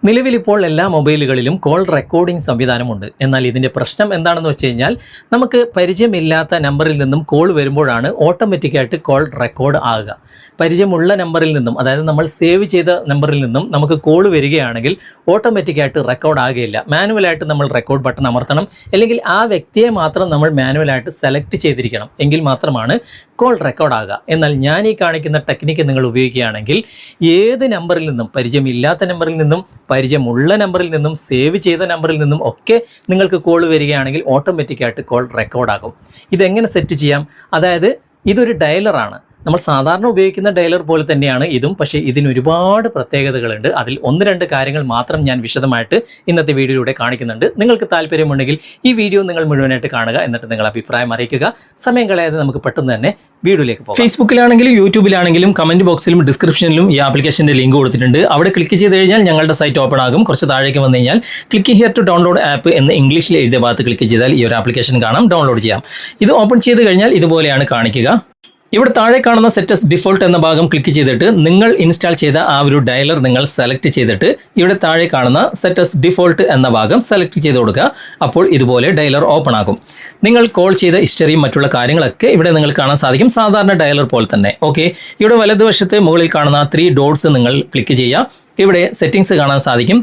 നിലവിൽ ഇപ്പോൾ എല്ലാ മൊബൈലുകളിലും കോൾ റെക്കോർഡിംഗ് സംവിധാനമുണ്ട്. എന്നാൽ ഇതിൻ്റെ പ്രശ്നം എന്താണെന്ന് വെച്ച് കഴിഞ്ഞാൽ നമുക്ക് പരിചയമില്ലാത്ത നമ്പറിൽ നിന്നും കോൾ വരുമ്പോഴാണ് ഓട്ടോമാറ്റിക്കായിട്ട് കോൾ റെക്കോർഡ് ആകുക. പരിചയമുള്ള നമ്പറിൽ നിന്നും, അതായത് നമ്മൾ സേവ് ചെയ്ത നമ്പറിൽ നിന്നും നമുക്ക് കോൾ വരികയാണെങ്കിൽ ഓട്ടോമാറ്റിക്കായിട്ട് റെക്കോർഡ് ആകുകയില്ല. മാനുവലായിട്ട് നമ്മൾ റെക്കോർഡ് ബട്ടൺ അമർത്തണം, അല്ലെങ്കിൽ ആ വ്യക്തിയെ മാത്രം നമ്മൾ മാനുവലായിട്ട് സെലക്ട് ചെയ്തിരിക്കണം. എങ്കിൽ മാത്രമാണ് കോൾ റെക്കോർഡ് ആകുക. എന്നാൽ ഞാൻ ഈ കാണിക്കുന്ന ടെക്നിക്ക് നിങ്ങൾ ഉപയോഗിക്കുകയാണെങ്കിൽ ഏത് നമ്പറിൽ നിന്നും, പരിചയമില്ലാത്ത നമ്പറിൽ നിന്നും, പരിചയമുള്ള നമ്പറിൽ നിന്നും, സേവ് ചെയ്ത നമ്പറിൽ നിന്നും ഒക്കെ നിങ്ങൾക്ക് കോൾ വരികയാണെങ്കിൽ ഓട്ടോമാറ്റിക്കായിട്ട് കോൾ റെക്കോർഡ് ആകും. ഇതെങ്ങനെ സെറ്റ് ചെയ്യാം? അതായത് ഇതൊരു ഡയലറാണ്. നമ്മൾ സാധാരണ ഉപയോഗിക്കുന്ന ഡയലർ പോലെ തന്നെയാണ് ഇതും. പക്ഷേ ഇതിന് ഒരുപാട് പ്രത്യേകതകളുണ്ട്. അതിൽ 1-2 കാര്യങ്ങൾ മാത്രം ഞാൻ വിശദമായിട്ട് ഇന്നത്തെ വീഡിയോയിലൂടെ കാണിക്കുന്നുണ്ട്. നിങ്ങൾക്ക് താല്പര്യമുണ്ടെങ്കിൽ ഈ വീഡിയോ നിങ്ങൾ മുഴുവനായിട്ട് കാണുക, എന്നിട്ട് നിങ്ങൾ അഭിപ്രായം അറിയിക്കുക. സമയം കളയാതെ നമുക്ക് പെട്ടെന്ന് തന്നെ വീഡിയോയിലേക്ക് പോകാം. ഫേസ്ബുക്കിലാണെങ്കിലും യൂട്യൂബിലാണെങ്കിലും കമൻറ്റ് ബോക്സിലും ഡിസ്ക്രിപ്ഷനിലും ഈ ആപ്ലിക്കേഷൻ്റെ ലിങ്ക് കൊടുത്തിട്ടുണ്ട്. അവിടെ ക്ലിക്ക് ചെയ്ത് കഴിഞ്ഞാൽ ഞങ്ങളുടെ സൈറ്റ് ഓപ്പൺ ആകും. കുറച്ച് താഴേക്ക് വന്നു കഴിഞ്ഞാൽ click here to download app എന്ന് ഇംഗ്ലീഷിൽ എഴുതിയ ഭാഗത്ത് ക്ലിക്ക് ചെയ്താൽ ഈ ഒരു ആപ്ലിക്കേഷൻ കാണാം, ഡൗൺലോഡ് ചെയ്യാം. ഇത് ഓപ്പൺ ചെയ്ത് കഴിഞ്ഞാൽ ഇതുപോലെയാണ് കാണിക്കുക. ഇവിടെ താഴെ കാണുന്ന സെറ്റ് ആസ് ഡിഫോൾട്ട് എന്ന ഭാഗം ക്ലിക്ക് ചെയ്തിട്ട് നിങ്ങൾ ഇൻസ്റ്റാൾ ചെയ്ത ആ ഒരു ഡയലർ നിങ്ങൾ സെലക്ട് ചെയ്തിട്ട് ഇവിടെ താഴെ കാണുന്ന സെറ്റ് ആസ് ഡിഫോൾട്ട് എന്ന ഭാഗം സെലക്ട് ചെയ്ത് കൊടുക്കുക. അപ്പോൾ ഇതുപോലെ ഡയലർ ഓപ്പൺ ആകും. നിങ്ങൾ കോൾ ചെയ്ത ഹിസ്റ്ററിയും മറ്റുള്ള കാര്യങ്ങളൊക്കെ ഇവിടെ നിങ്ങൾ കാണാൻ സാധിക്കും, സാധാരണ ഡയലർ പോലെ തന്നെ. ഓക്കെ, ഇവിടെ വലതുവശത്ത് മുകളിൽ കാണുന്ന 3 ഡോട്ട്സ് നിങ്ങൾ ക്ലിക്ക് ചെയ്യുക. ഇവിടെ സെറ്റിംഗ്സ് കാണാൻ സാധിക്കും.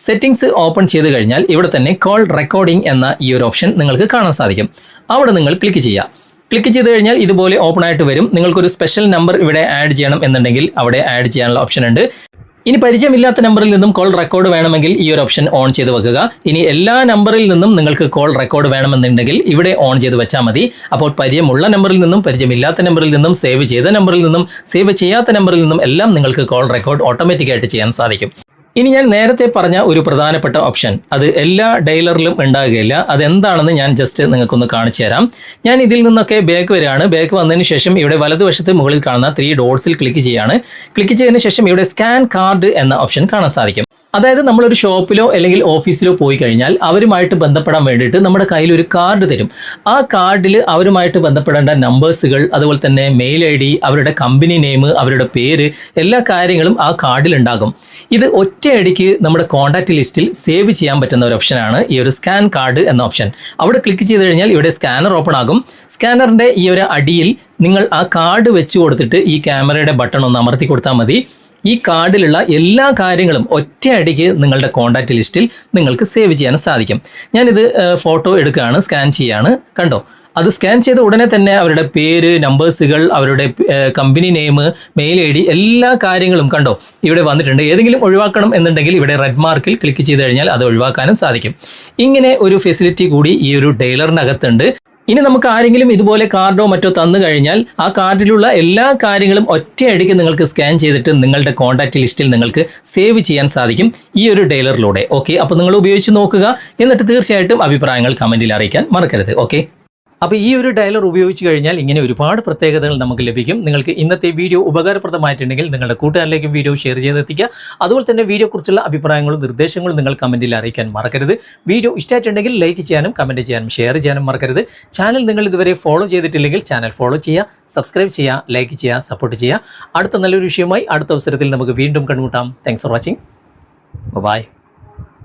സെറ്റിംഗ്സ് ഓപ്പൺ ചെയ്ത് കഴിഞ്ഞാൽ ഇവിടെ തന്നെ കോൾ റെക്കോർഡിംഗ് എന്ന ഈ ഒരു ഓപ്ഷൻ നിങ്ങൾക്ക് കാണാൻ സാധിക്കും. അവിടെ നിങ്ങൾ ക്ലിക്ക് ചെയ്യുക. ക്ലിക്ക് ചെയ്ത് കഴിഞ്ഞാൽ ഇതുപോലെ ഓപ്പൺ ആയിട്ട് വരും. നിങ്ങൾക്കൊരു സ്പെഷ്യൽ നമ്പർ ഇവിടെ ആഡ് ചെയ്യണം എന്നുണ്ടെങ്കിൽ അവിടെ ആഡ് ചെയ്യാനുള്ള ഓപ്ഷൻ ഉണ്ട്. ഇനി പരിചയമില്ലാത്ത നമ്പറിൽ നിന്നും കോൾ റെക്കോർഡ് വേണമെങ്കിൽ ഈ ഒരു ഓപ്ഷൻ ഓൺ ചെയ്ത് വെക്കുക. ഇനി എല്ലാ നമ്പറിൽ നിന്നും നിങ്ങൾക്ക് കോൾ റെക്കോർഡ് വേണമെന്നുണ്ടെങ്കിൽ ഇവിടെ ഓൺ ചെയ്ത് വെച്ചാൽ മതി. അപ്പോൾ പരിചയമുള്ള നമ്പറിൽ നിന്നും, പരിചയമില്ലാത്ത നമ്പറിൽ നിന്നും, സേവ് ചെയ്ത നമ്പറിൽ നിന്നും, സേവ് ചെയ്യാത്ത നമ്പറിൽ നിന്നും എല്ലാം നിങ്ങൾക്ക് കോൾ റെക്കോർഡ് ഓട്ടോമാറ്റിക്കായിട്ട് ചെയ്യാൻ സാധിക്കും. ഇനി ഞാൻ നേരത്തെ പറഞ്ഞ ഒരു പ്രധാനപ്പെട്ട ഓപ്ഷൻ, അത് എല്ലാ ഡയലറിലും ഉണ്ടാകുകയില്ല. അതെന്താണെന്ന് ഞാൻ ജസ്റ്റ് നിങ്ങൾക്കൊന്ന് കാണിച്ചു തരാം. ഞാൻ ഇതിൽ നിന്നൊക്കെ ബാക്ക് വരികയാണ്. ബാക്ക് വന്നതിന് ശേഷം ഇവിടെ വലതുവശത്ത് മുകളിൽ കാണുന്ന 3 ഡോട്ട്സിൽ ക്ലിക്ക് ചെയ്യുകയാണ്. ക്ലിക്ക് ചെയ്തതിന് ശേഷം ഇവിടെ സ്കാൻ കാർഡ് എന്ന ഓപ്ഷൻ കാണാൻ സാധിക്കും. അതായത് നമ്മളൊരു ഷോപ്പിലോ അല്ലെങ്കിൽ ഓഫീസിലോ പോയി കഴിഞ്ഞാൽ അവരുമായിട്ട് ബന്ധപ്പെടാൻ വേണ്ടിയിട്ട് നമ്മുടെ കയ്യിൽ ഒരു കാർഡ് തരും. ആ കാർഡിൽ അവരുമായിട്ട് ബന്ധപ്പെടേണ്ട നമ്പേഴ്സുകൾ, അതുപോലെ തന്നെ മെയിൽ ID, അവരുടെ കമ്പനി നെയിം, അവരുടെ പേര്, എല്ലാ കാര്യങ്ങളും ആ കാർഡിൽ ഉണ്ടാകും. ഇത് ഒറ്റയടിക്ക് നമ്മുടെ കോൺടാക്റ്റ് ലിസ്റ്റിൽ സേവ് ചെയ്യാൻ പറ്റുന്ന ഒരു ഓപ്ഷനാണ് ഈ ഒരു സ്കാൻ കാർഡ് എന്ന ഓപ്ഷൻ. അവിടെ ക്ലിക്ക് ചെയ്ത് കഴിഞ്ഞാൽ ഇവിടെ സ്കാനർ ഓപ്പൺ ആകും. സ്കാനറിൻ്റെ ഈ ഒരു അടിയിൽ നിങ്ങൾ ആ കാർഡ് വെച്ച് കൊടുത്തിട്ട് ഈ ക്യാമറയുടെ ബട്ടൺ ഒന്ന് അമർത്തി കൊടുത്താൽ മതി. ഈ കാർഡിലുള്ള എല്ലാ കാര്യങ്ങളും ഒറ്റയടിക്ക് നിങ്ങളുടെ കോൺടാക്റ്റ് ലിസ്റ്റിൽ നിങ്ങൾക്ക് സേവ് ചെയ്യാൻ സാധിക്കും. ഞാനിത് ഫോട്ടോ എടുക്കുകയാണ്, സ്കാൻ ചെയ്യുകയാണ്. കണ്ടോ, അത് സ്കാൻ ചെയ്ത ഉടനെ തന്നെ അവരുടെ പേര്, നമ്പേഴ്സുകൾ, അവരുടെ കമ്പനി നെയിം, മെയിൽ ID, എല്ലാ കാര്യങ്ങളും കണ്ടോ ഇവിടെ വന്നിട്ടുണ്ട്. ഏതെങ്കിലും ഒഴിവാക്കണം എന്നുണ്ടെങ്കിൽ ഇവിടെ റെഡ് മാർക്കിൽ ക്ലിക്ക് ചെയ്ത് കഴിഞ്ഞാൽ അത് ഒഴിവാക്കാനും സാധിക്കും. ഇങ്ങനെ ഒരു ഫെസിലിറ്റി കൂടി ഈ ഒരു ഡയലറിനകത്തുണ്ട്. ഇനി നമുക്ക് ആരെങ്കിലും ഇതുപോലെ കാർഡോ മറ്റോ തന്നു കഴിഞ്ഞാൽ ആ കാർഡിലുള്ള എല്ലാ കാര്യങ്ങളും ഒറ്റയടിക്ക് നിങ്ങൾക്ക് സ്കാൻ ചെയ്തിട്ട് നിങ്ങളുടെ കോൺടാക്റ്റ് ലിസ്റ്റിൽ നിങ്ങൾക്ക് സേവ് ചെയ്യാൻ സാധിക്കും ഈ ഒരു ഡയലറിലൂടെ. ഓക്കെ, അപ്പോൾ നിങ്ങൾ ഉപയോഗിച്ച് നോക്കുക. എന്നിട്ട് തീർച്ചയായിട്ടും അഭിപ്രായങ്ങൾ കമൻറ്റിൽ അറിയിക്കാൻ മറക്കരുത്. ഓക്കെ, അപ്പോൾ ഈ ഒരു ഡയലർ ഉപയോഗിച്ച് കഴിഞ്ഞാൽ ഇങ്ങനെ ഒരുപാട് പ്രത്യേകതകൾ നമുക്ക് ലഭിക്കും. നിങ്ങൾക്ക് ഇന്നത്തെ വീഡിയോ ഉപകാരപ്രദമായിട്ടുണ്ടെങ്കിൽ നിങ്ങളുടെ കൂട്ടുകാരിലേക്ക് വീഡിയോ ഷെയർ ചെയ്തെത്തിക്കുക. അതുപോലെ തന്നെ വീഡിയോയെക്കുറിച്ചുള്ള അഭിപ്രായങ്ങളും നിർദ്ദേശങ്ങളും നിങ്ങൾ കമൻറ്റിൽ അറിയിക്കാൻ മറക്കരുത്. വീഡിയോ ഇഷ്ടമായിട്ടുണ്ടെങ്കിൽ ലൈക്ക് ചെയ്യാനും കമൻറ്റ് ചെയ്യാനും ഷെയർ ചെയ്യാനും മറക്കരുത്. ചാനൽ നിങ്ങൾ ഇതുവരെ ഫോളോ ചെയ്തിട്ടില്ലെങ്കിൽ ചാനൽ ഫോളോ ചെയ്യുക, സബ്സ്ക്രൈബ് ചെയ്യുക, ലൈക്ക് ചെയ്യുക, സപ്പോർട്ട് ചെയ്യുക. അടുത്ത നല്ലൊരു വിഷയമായി അടുത്ത അവസരത്തിൽ നമുക്ക് വീണ്ടും കണ്ടുമുട്ടാം. Thanks for watching. ബൈ.